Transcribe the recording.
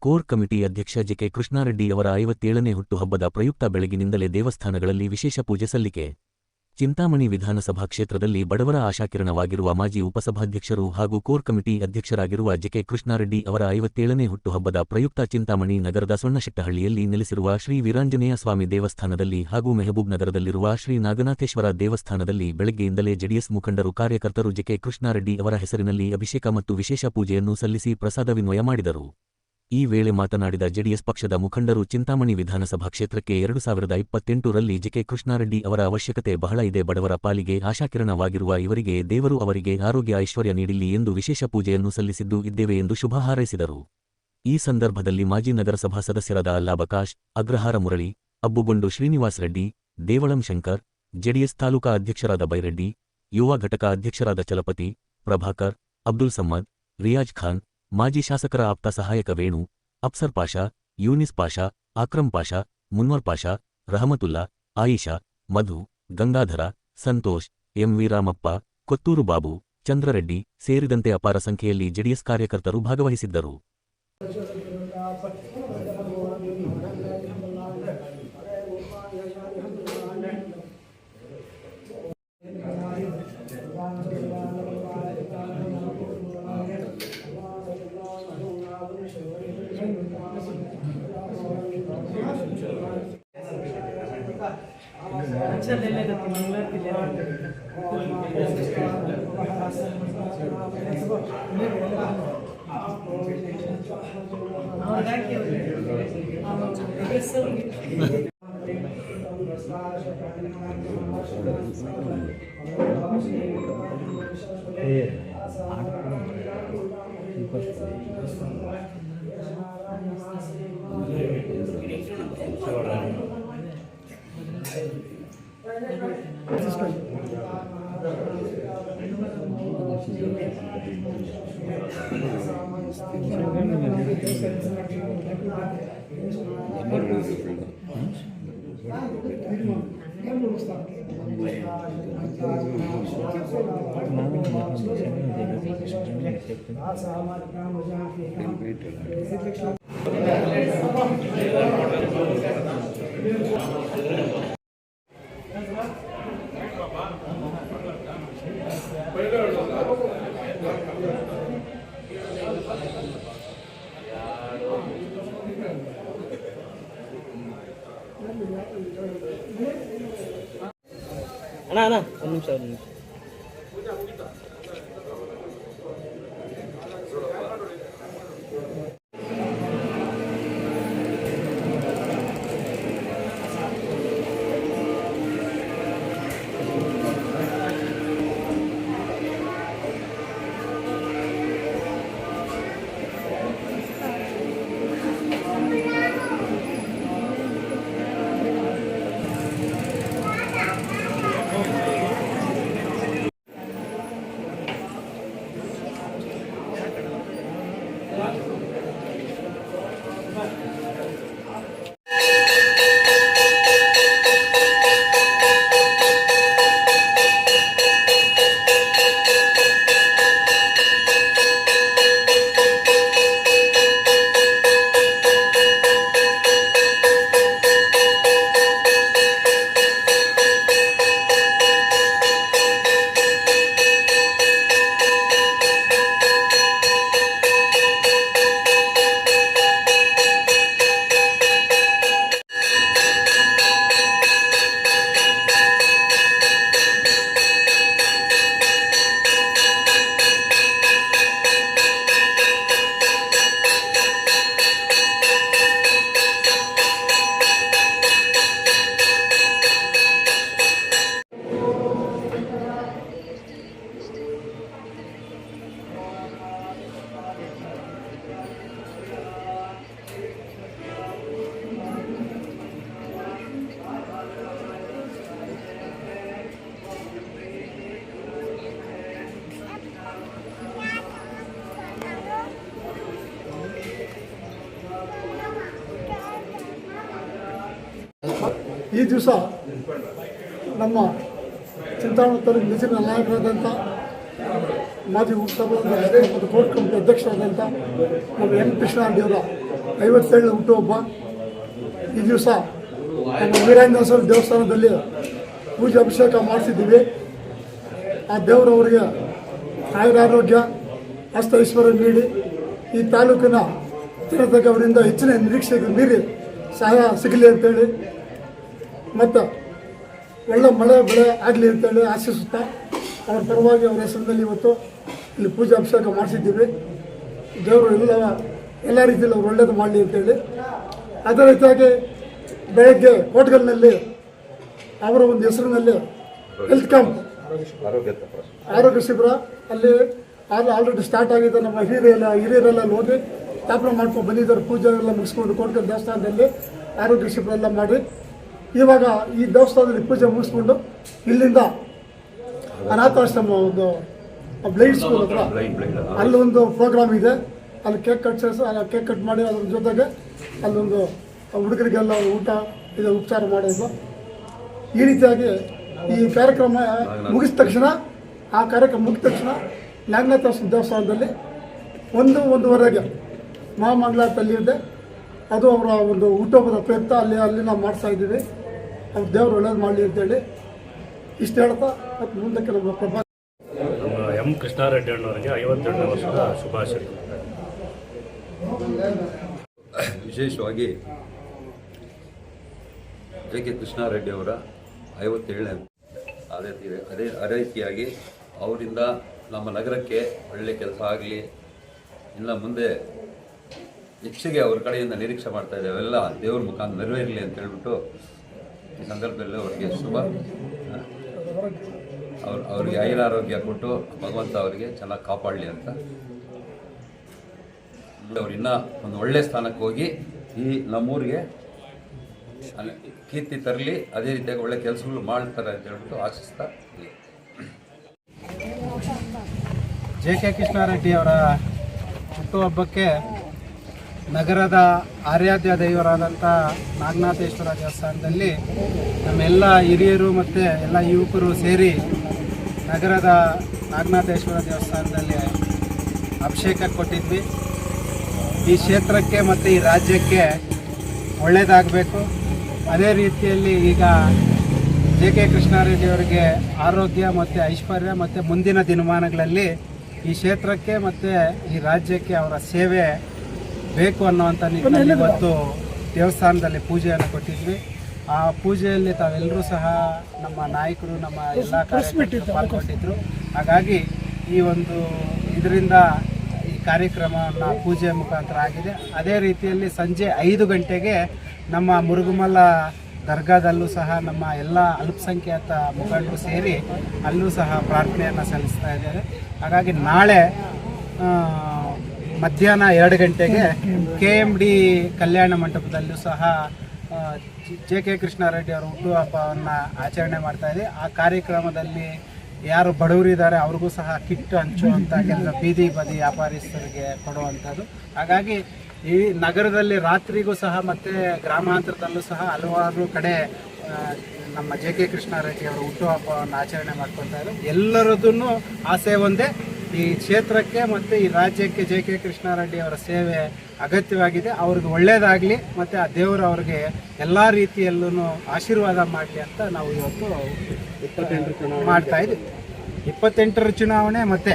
Core committee ಅಧ್ಯಕ್ಷ JK Krishnareddy ಅವರ 57ನೇ ಹುಟ್ಟುಹಬ್ಬದ ಪ್ರಯುಕ್ತ ಬೆಳಗಿನಿಂದಲೇ ದೇವಸ್ಥಾನಗಳಲ್ಲಿ ವಿಶೇಷ ಪೂಜೆ ಸಲ್ಲಿಕೆ. ಚಿಂತಾಮಣಿ ವಿಧಾನಸಭಾ ಕ್ಷೇತ್ರದಲ್ಲಿ ಬಡವರ ಆಶಾಕಿರಣವಾಗಿರುವ ಮಾಜಿ ಉಪಸಭಾಧ್ಯಕ್ಷರು ಹಾಗೂ ಕೋರ್ ಕಮಿಟಿ ಅಧ್ಯಕ್ಷರಾಗಿರುವ ಜೆಕೆ ಕೃಷ್ಣಾರೆಡ್ಡಿ ಅವರ 57ನೇ ಹುಟ್ಟುಹಬ್ಬದ ಪ್ರಯುಕ್ತ ಚಿಂತಾಮಣಿ ನಗರದ ಸೊಣ್ಣಶೆಟ್ಟಹಳ್ಳಿಯಲ್ಲಿ ನೆಲೆಸಿರುವ ಶ್ರೀ ವೀರಾಂಜನೇಯ ಸ್ವಾಮಿ ದೇವಸ್ಥಾನದಲ್ಲಿ ಹಾಗೂ ಮೆಹಬೂಬ್ ನಗರದಲ್ಲಿರುವ ಶ್ರೀ ನಾಗನಾಥೇಶ್ವರ ದೇವಸ್ಥಾನದಲ್ಲಿ ಬೆಳಗ್ಗೆಯಿಂದಲೇ ಜೆಡಿಎಸ್ ಮುಖಂಡರು ಕಾರ್ಯಕರ್ತರು ಜೆಕೆ ಕೃಷ್ಣಾರೆಡ್ಡಿ ಅವರ ಹೆಸರಿನಲ್ಲಿ ಅಭಿಷೇಕ ಮತ್ತು ವಿಶೇಷ ಪೂಜೆಯನ್ನು ಸಲ್ಲಿಸಿ ಪ್ರಸಾದ ವಿನಿಮಯ ಮಾಡಿದರು. ಈ ವೇಳೆ ಮಾತನಾಡಿದ ಜೆಡಿಎಸ್ ಪಕ್ಷದ ಮುಖಂಡರು, ಚಿಂತಾಮಣಿ ವಿಧಾನಸಭಾ ಕ್ಷೇತ್ರಕ್ಕೆ 2028ರಲ್ಲಿ ಜೆಕೆ ಕೃಷ್ಣಾರೆಡ್ಡಿ ಅವರ ಅವಶ್ಯಕತೆ ಬಹಳ ಇದೆ. ಬಡವರ ಪಾಲಿಗೆ ಆಶಾಕಿರಣವಾಗಿರುವ ಇವರಿಗೆ ದೇವರು ಅವರಿಗೆ ಆರೋಗ್ಯ ಐಶ್ವರ್ಯ ನೀಡಿಲ್ಲಿ ಎಂದು ವಿಶೇಷ ಪೂಜೆಯನ್ನು ಸಲ್ಲಿಸಿದ್ದು ಇದ್ದೇವೆ ಎಂದು ಶುಭ ಹಾರೈಸಿದರು. ಈ ಸಂದರ್ಭದಲ್ಲಿ ಮಾಜಿ ನಗರಸಭಾ ಸದಸ್ಯರಾದ ಅಲ್ಲಾಬಕಾಶ್, ಅಗ್ರಹಾರ ಮುರಳಿ, ಅಬ್ಬುಗೊಂಡು ಶ್ರೀನಿವಾಸ್ ರೆಡ್ಡಿ, ದೇವಳಂ ಶಂಕರ್, ಜೆಡಿಎಸ್ ತಾಲೂಕಾ ಅಧ್ಯಕ್ಷರಾದ ಬೈರೆಡ್ಡಿ, ಯುವ ಘಟಕ ಅಧ್ಯಕ್ಷರಾದ ಚಲಪತಿ, ಪ್ರಭಾಕರ್, ಅಬ್ದುಲ್ ಸಮ್ಮದ್, ರಿಯಾಜ್ ಖಾನ್, ಮಾಜಿ ಶಾಸಕರ ಆಪ್ತ ಸಹಾಯಕ ವೇಣು, ಅಫ್ಸರ್ ಪಾಷಾ, ಯೂನಿಸ್ ಪಾಷಾ, ಅಕ್ರಮ್ ಪಾಷಾ, ಮುನ್ವರ್ ಪಾಷಾ, ರಹಮತುಲ್ಲಾ, ಆಯಿಷಾ, ಮಧು, ಗಂಗಾಧರ, ಸಂತೋಷ್, ಎಂವಿ ರಾಮಪ್ಪ, ಕೊತ್ತೂರು ಬಾಬು, ಚಂದ್ರರೆಡ್ಡಿ ಸೇರಿದಂತೆ ಅಪಾರ ಸಂಖ್ಯೆಯಲ್ಲಿ ಜೆಡಿಎಸ್ ಕಾರ್ಯಕರ್ತರು ಭಾಗವಹಿಸಿದ್ದರು. ಅಣ್ಣ ಒಂದು ನಿಮಿಷ ಈ ದಿವಸ ನಮ್ಮ ಚಿಂತಾಮಣಿ ತಾಲೂಕು ನಿಜನ ನಾಯಕರಾದಂಥ ಮಾಜಿ ಉಪಸಭಾಧ್ಯಕ್ಷ ಮತ್ತು ಕೋರ್ ಕಮಿಟಿ ಅಧ್ಯಕ್ಷರಾದಂಥ ನಮ್ಮ ಎಂ ಕೃಷ್ಣಾರೆಡ್ಡಿಯವರ 57ನೇ ಹುಟ್ಟುಹಬ್ಬ. ಈ ದಿವಸ ನಮ್ಮ ವೀರಾಂಜನೇಯ ಸ್ವಾಮಿ ದೇವಸ್ಥಾನದಲ್ಲಿ ಪೂಜೆ ಅಭಿಷೇಕ ಮಾಡಿಸಿದ್ದೀವಿ. ಆ ದೇವರವರಿಗೆ ಆಯುರಾರೋಗ್ಯ ಹಸ್ತ ಐಶ್ವರ್ಯ ನೀಡಿ ಈ ತಾಲೂಕಿನ ಜನತೆಗೆ ಅವರಿಂದ ಹೆಚ್ಚಿನ ನಿರೀಕ್ಷೆಗೆ ಮೀರಿ ಸಹಾಯ ಸಿಗಲಿ ಅಂತೇಳಿ ಮತ್ತು ಒಳ್ಳೆ ಮಳೆ ಬೆಳೆ ಆಗಲಿ ಅಂತೇಳಿ ಆಶಿಸುತ್ತಾ ಅವರ ಪರವಾಗಿ ಅವರ ಹೆಸರಿನಲ್ಲಿ ಇವತ್ತು ಇಲ್ಲಿ ಪೂಜೆ ಅಭಿಷೇಕ ಮಾಡಿಸಿದ್ದೀವಿ. ದೇವರು ಎಲ್ಲ ರೀತಿಯಲ್ಲಿ ಅವ್ರು ಒಳ್ಳೇದು ಮಾಡಲಿ ಅಂತೇಳಿ. ಅದೇ ರೀತಿಯಾಗಿ ಬೆಳಗ್ಗೆ ಕೋಟಗಲ್ನಲ್ಲಿ ಅವರ ಒಂದು ಹೆಸರಿನಲ್ಲಿ ಹೆಲ್ತ್ ಕ್ಯಾಂಪ್ ಆರೋಗ್ಯ ಶಿಬಿರ ಅಲ್ಲಿ ಆಲ್ರೆಡಿ ಸ್ಟಾರ್ಟ್ ಆಗಿದೆ. ನಮ್ಮ ಹಿರಿಯರೆಲ್ಲ ಹೋಗಿ ಸ್ಥಾಪನೆ ಮಾಡ್ಕೊಂಡು ಬಂದಿದ್ದಾರೆ. ಪೂಜೆ ಎಲ್ಲ ಮುಗಿಸ್ಕೊಂಡು ಕೋಟಗಲ್ ದೇವಸ್ಥಾನದಲ್ಲಿ ಆರೋಗ್ಯ ಶಿಬಿರ ಎಲ್ಲ ಮಾಡಿ ಇವಾಗ ಈ ದೇವಸ್ಥಾನದಲ್ಲಿ ಪೂಜೆ ಮುಗಿಸ್ಕೊಂಡು ಇಲ್ಲಿಂದ ಅನಾಥಾಶ್ರಮ ಒಂದು ಬ್ಲೈಂಡ್ ಸ್ಕೂಲ್ ಹತ್ರ ಅಲ್ಲೊಂದು ಪ್ರೋಗ್ರಾಮ್ ಇದೆ. ಅಲ್ಲಿ ಕೇಕ್ ಕಟ್ ಮಾಡಿ ಅದ್ರ ಜೊತೆಗೆ ಅಲ್ಲೊಂದು ಹುಡುಗರಿಗೆಲ್ಲ ಊಟ ಇದು ಉಪಚಾರ ಮಾಡೋದು. ಈ ರೀತಿಯಾಗಿ ಈ ಕಾರ್ಯಕ್ರಮ ಮುಗಿದ ತಕ್ಷಣ ನಾಗನಾಥ ದೇವಸ್ಥಾನದಲ್ಲಿ 1-1:30ಗೆ ಮಹಾಮಂಗಳಾರತಿ ಇದೆ. ಅದು ಅವರ ಒಂದು ಹುಟ್ಟುಹಬ್ಬದ ಪ್ರಯುಕ್ತ ಅಲ್ಲಿ ನಾವು ಮಾಡ್ತಾ ಇದ್ದೀವಿ. ಅವ್ರು ದೇವರು ಒಳ್ಳೇದು ಮಾಡಲಿ ಅಂತೇಳಿ ಇಷ್ಟು ಹೇಳ್ತಾ ಮತ್ತು ಮುಂದಕ್ಕೆ ನಮ್ಮ ಎಂ ಕೃಷ್ಣಾರೆಡ್ಡಿ ಅಣ್ಣವರಿಗೆ 52ನೇ ವರ್ಷದ ಶುಭಾಶಯ. ವಿಶೇಷವಾಗಿ ಜೆ.ಕೆ. ಕೃಷ್ಣಾರೆಡ್ಡಿ ಅವರ 57ನೇ ಅದೇ ರೀತಿಯಾಗಿ ಅವರಿಂದ ನಮ್ಮ ನಗರಕ್ಕೆ ಒಳ್ಳೆ ಕೆಲಸ ಆಗಲಿ, ಇನ್ನು ಮುಂದೆ ಹೆಚ್ಚಿಗೆ ಅವ್ರ ಕಡೆಯಿಂದ ನಿರೀಕ್ಷೆ ಮಾಡ್ತಾ ಇದ್ದೇವೆ. ಅವೆಲ್ಲ ದೇವ್ರ ಮುಖಾಂತರ ನೆರವೇರಲಿ ಅಂತ ಹೇಳ್ಬಿಟ್ಟು ಈ ಸಂದರ್ಭದಲ್ಲಿ ಅವರಿಗೆ ಶುಭ ಅವ್ರಿಗೆ ಆಯುರಾರೋಗ್ಯ ಕೊಟ್ಟು ಭಗವಂತ ಅವರಿಗೆ ಚೆನ್ನಾಗಿ ಕಾಪಾಡಲಿ ಅಂತ. ಅವ್ರು ಇನ್ನೂ ಒಂದು ಒಳ್ಳೆ ಸ್ಥಾನಕ್ಕೆ ಹೋಗಿ ಈ ನಮ್ಮೂರಿಗೆ ಕೀರ್ತಿ ತರಲಿ, ಅದೇ ರೀತಿಯಾಗಿ ಒಳ್ಳೆ ಕೆಲಸಗಳು ಮಾಡ್ತಾರೆ ಅಂತ ಹೇಳ್ಬಿಟ್ಟು ಆಶಿಸ್ತಾ. ಜೆ.ಕೆ. ಕೃಷ್ಣಾರೆಡ್ಡಿ ಅವರ ಹುಟ್ಟುಹಬ್ಬಕ್ಕೆ ನಗರದ ಆರಾಧ್ಯ ದೈವರಾದಂಥ ನಾಗನಾಥೇಶ್ವರ ದೇವಸ್ಥಾನದಲ್ಲಿ ನಮ್ಮೆಲ್ಲ ಹಿರಿಯರು ಮತ್ತು ಎಲ್ಲ ಯುವಕರು ಸೇರಿ ನಗರದ ನಾಗನಾಥೇಶ್ವರ ದೇವಸ್ಥಾನದಲ್ಲಿ ಅಭಿಷೇಕ ಕೊಟ್ಟಿದ್ವಿ. ಈ ಕ್ಷೇತ್ರಕ್ಕೆ ಮತ್ತು ಈ ರಾಜ್ಯಕ್ಕೆ ಒಳ್ಳೆಯದಾಗಬೇಕು. ಅದೇ ರೀತಿಯಲ್ಲಿ ಈಗ ಜೆ.ಕೆ. ಕೃಷ್ಣಾರೆಡ್ಡಿ ಅವರಿಗೆ ಆರೋಗ್ಯ ಮತ್ತು ಐಶ್ವರ್ಯ ಮತ್ತು ಮುಂದಿನ ದಿನಮಾನಗಳಲ್ಲಿ ಈ ಕ್ಷೇತ್ರಕ್ಕೆ ಮತ್ತು ಈ ರಾಜ್ಯಕ್ಕೆ ಅವರ ಸೇವೆ ಬೇಕು ಅನ್ನುವಂಥ ನಿಟ್ಟಿನಲ್ಲಿ ಇವತ್ತು ದೇವಸ್ಥಾನದಲ್ಲಿ ಪೂಜೆಯನ್ನು ಕೊಟ್ಟಿದ್ವಿ. ಆ ಪೂಜೆಯಲ್ಲಿ ತಾವೆಲ್ಲರೂ ಸಹ ನಮ್ಮ ನಾಯಕರು, ನಮ್ಮ ಎಲ್ಲ ಕಾರ್ಯಕ್ರಮಗಳು ಪಾಲ್ಗೊಂಡಿದ್ದರು. ಹಾಗಾಗಿ ಈ ಒಂದು ಇದರಿಂದ ಈ ಕಾರ್ಯಕ್ರಮವನ್ನು ಪೂಜೆ ಮುಖಾಂತರ ಆಗಿದೆ. ಅದೇ ರೀತಿಯಲ್ಲಿ ಸಂಜೆ 5 ಗಂಟೆಗೆ ನಮ್ಮ ಮುರುಗಮಲ್ಲ ದರ್ಗಾದಲ್ಲೂ ಸಹ ನಮ್ಮ ಎಲ್ಲ ಅಲ್ಪಸಂಖ್ಯಾತ ಮುಖಂಡರು ಸೇರಿ ಅಲ್ಲೂ ಸಹ ಪ್ರಾರ್ಥನೆಯನ್ನು ಸಲ್ಲಿಸ್ತಾ ಇದ್ದಾರೆ. ಹಾಗಾಗಿ ನಾಳೆ ಮಧ್ಯಾಹ್ನ 2 ಗಂಟೆಗೆ KMD ಕಲ್ಯಾಣ ಮಂಟಪದಲ್ಲೂ ಸಹ ಜೆ.ಕೆ. ಕೃಷ್ಣಾರೆಡ್ಡಿ ಅವರ ಹುಟ್ಟುಹಬ್ಬವನ್ನು ಆಚರಣೆ ಮಾಡ್ತಾ ಇದೆ. ಆ ಕಾರ್ಯಕ್ರಮದಲ್ಲಿ ಯಾರು ಬಡವರಿದ್ದಾರೆ ಅವ್ರಿಗೂ ಸಹ ಕಿಟ್ ಹಂಚುವಂಥ ಕೆಲಸ ಬೀದಿ ಬದಿ ವ್ಯಾಪಾರಸ್ಥರಿಗೆ ಕೊಡುವಂಥದ್ದು. ಹಾಗಾಗಿ ಈ ನಗರದಲ್ಲಿ ರಾತ್ರಿಗೂ ಸಹ ಮತ್ತು ಗ್ರಾಮಾಂತರದಲ್ಲೂ ಸಹ ಹಲವಾರು ಕಡೆ ನಮ್ಮ ಜೆ.ಕೆ. ಕೃಷ್ಣಾರೆಡ್ಡಿ ಅವರ ಹುಟ್ಟುಹಬ್ಬವನ್ನು ಆಚರಣೆ ಮಾಡ್ಕೊತಾ ಇದ್ದಾರೆ. ಎಲ್ಲರದೂ ಆಸೆ ಒಂದೇ, ಈ ಕ್ಷೇತ್ರಕ್ಕೆ ಮತ್ತು ಈ ರಾಜ್ಯಕ್ಕೆ ಜೆ.ಕೆ. ಕೃಷ್ಣಾರೆಡ್ಡಿ ಅವರ ಸೇವೆ ಅಗತ್ಯವಾಗಿದೆ. ಅವ್ರಿಗೆ ಒಳ್ಳೆಯದಾಗಲಿ ಮತ್ತು ಆ ದೇವರು ಅವ್ರಿಗೆ ಎಲ್ಲ ರೀತಿಯಲ್ಲೂ ಆಶೀರ್ವಾದ ಮಾಡಲಿ ಅಂತ ನಾವು ಇವತ್ತು ಮಾಡ್ತಾ ಇದ್ದೀವಿ. 28ರ ಚುನಾವಣೆ ಮತ್ತೆ